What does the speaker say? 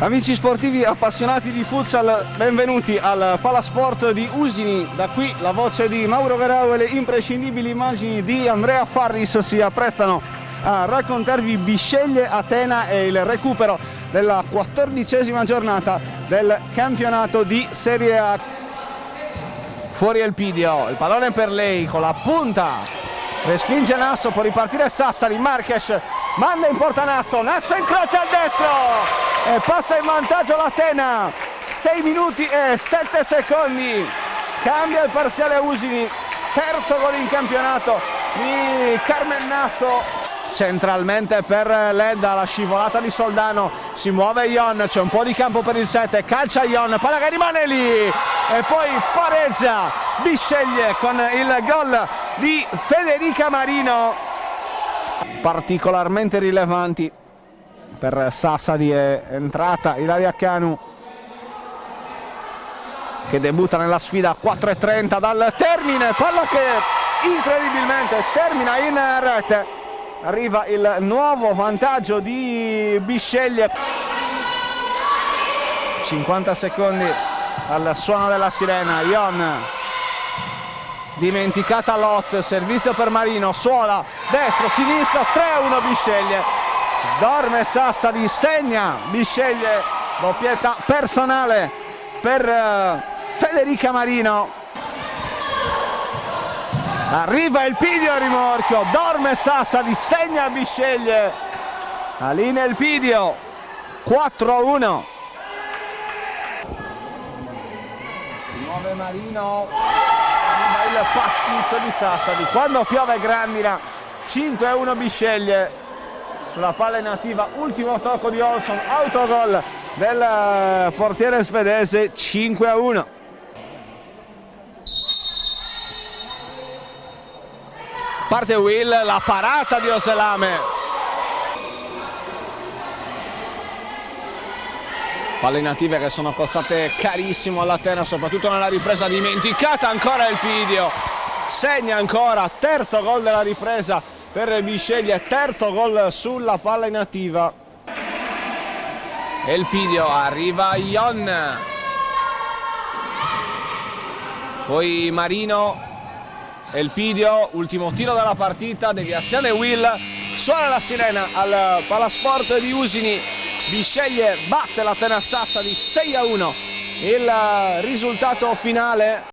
Amici sportivi appassionati di futsal, benvenuti al Palasport di Usini. Da qui la voce di Mauro Garau e le imprescindibili immagini di Andrea Farris si apprestano a raccontarvi Bisceglie Atena e il recupero della 14ª giornata del campionato di Serie A. Fuori Elpidio, il pallone per lei con la punta, respinge Nasso, può ripartire Sassari, Marques manda in porta Nasso, Nasso incrocia al destro e passa in vantaggio l'Atena. 6 minuti e 7 secondi, cambia il parziale a Usini, terzo gol in campionato di Carmen Nasso. Centralmente per Ledda, la scivolata di Soldano, si muove Ion, c'è un po' di campo per il 7, calcia Ion, palla che rimane lì e poi pareggia Bisceglie con il gol di Federica Marino. Particolarmente rilevanti per Sassari è entrata Ilaria Canu, che debutta nella sfida 4:30 dal termine, palla che incredibilmente termina in rete. Arriva il nuovo vantaggio di Bisceglie. 50 secondi al suono della sirena. Ion, dimenticata Lot, servizio per Marino, suola, destro, sinistro, 3-1 Bisceglie. Dorme Sassari, segna Bisceglie, doppietta personale per Federica Marino. Arriva Elpidio a rimorchio, dorme Sassari, segna Bisceglie. Aline Elpidio, 4-1. Si muove Marino, arriva il pasticcio di Sassari. Quando piove grandina, 5-1 Bisceglie. Sulla palla inattiva, ultimo tocco di Olson, autogol del portiere svedese, 5-1. Parte Will, la parata di Oselame. Palle inative che sono costate carissimo all'Atena, soprattutto nella ripresa, dimenticata ancora Elpidio. Segna ancora, terzo gol della ripresa per Bisceglie, terzo gol sulla palla inativa. Elpidio, arriva Ion. Poi Marino. Elpidio, ultimo tiro della partita, deviazione Will, suona la sirena al Palasport di Usini. Bisceglie batte l'Atena Sassari 6-1, il risultato finale.